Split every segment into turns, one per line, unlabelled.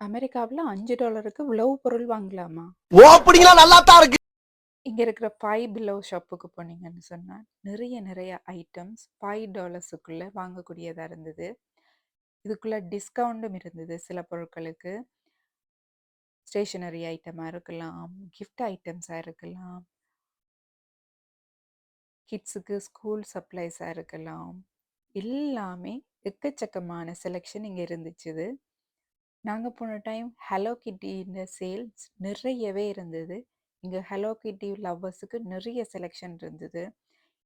அமெரிக்காவுல $5க்கு உளவு பொருள் வாங்கலாமா?
ஓப்பனிங்லாம் நல்லா தான் இருக்கு.
இங்க இருக்கிற Five Below ஷாப்புக்கு போனீங்கன்னு சொன்னா, நிறைய ஐட்டம்ஸ் $5க்குள்ள வாங்கக்கூடியதா இருந்தது. இதுக்குள்ள டிஸ்கவுண்டும் இருந்தது சில பொருட்களுக்கு. ஸ்டேஷனரி ஐட்டமா இருக்கலாம், கிஃப்ட் ஐட்டம்ஸா இருக்கலாம், கிட்ஸுக்கு ஸ்கூல் சப்ளைஸா இருக்கலாம். எல்லாமே எக்கச்சக்கமான செலெக்ஷன் இங்க இருந்துச்சுது. நாங்க போன டைம் ஹலோ கிட்டின்ற சேல்ஸ் நிறையவே இருந்தது. இங்க ஹலோ கிட்டி லவ்வர்ஸுக்கு நிறைய செலெக்ஷன் இருந்தது.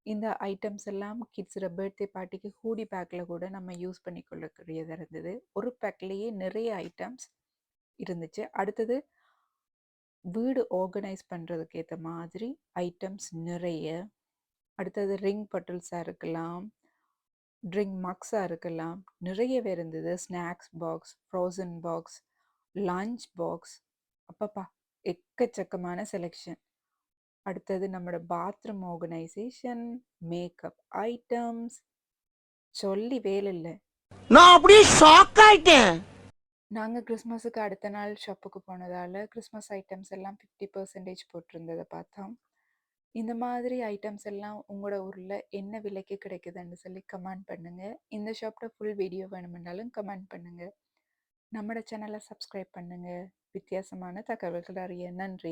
இந்த ஐட்டம்ஸ் எல்லாம் கிட்ஸோட பர்த்டே பார்ட்டிக்கு ஹூடி பேக்கில் கூட நம்ம யூஸ் பண்ணிக்கொள்ளக்கூடியதாக இருந்தது. ஒரு பேக்லேயே நிறைய ஐட்டம்ஸ் இருந்துச்சு. அடுத்தது வீடு ஆர்கனைஸ் பண்ணுறதுக்கு ஏற்ற மாதிரி ஐட்டம்ஸ் நிறைய. அடுத்தது ரிங் பட்டில்ஸாக இருக்கலாம், ட்ரிங்க் மக்ஸாக இருக்கலாம், நிறையவே இருந்தது. Snacks box, frozen box, lunch box, அப்பப்பா எக்கச்சக்கமான செலெக்ஷன். அடுத்தது நம்மளோட பாத்ரூம் ஆர்கனைசேஷன், மேக்கப் ஐட்டம்ஸ், சொல்லி வேலை இல்லை.
நான் அப்படியே ஷாக் ஆயிட்டேன்.
நாங்கள் கிறிஸ்மஸுக்கு அடுத்த நாள் ஷாப்புக்கு போனதால் கிறிஸ்மஸ் ஐட்டம்ஸ் எல்லாம் 50% போட்டிருந்ததை பார்த்தோம். இந்த மாதிரி ஐட்டம்ஸ் எல்லாம் உங்களோட ஊரில் என்ன விலைக்கு கிடைக்குதுன்னு சொல்லி கமெண்ட் பண்ணுங்கள். இந்த ஷாப்பில் ஃபுல் வீடியோ வேணுமென்றாலும் கமெண்ட் பண்ணுங்கள். நம்மளோட சேனலை சப்ஸ்கிரைப் பண்ணுங்கள். வித்தியாசமான தகவல்கள் அறிய நன்றி.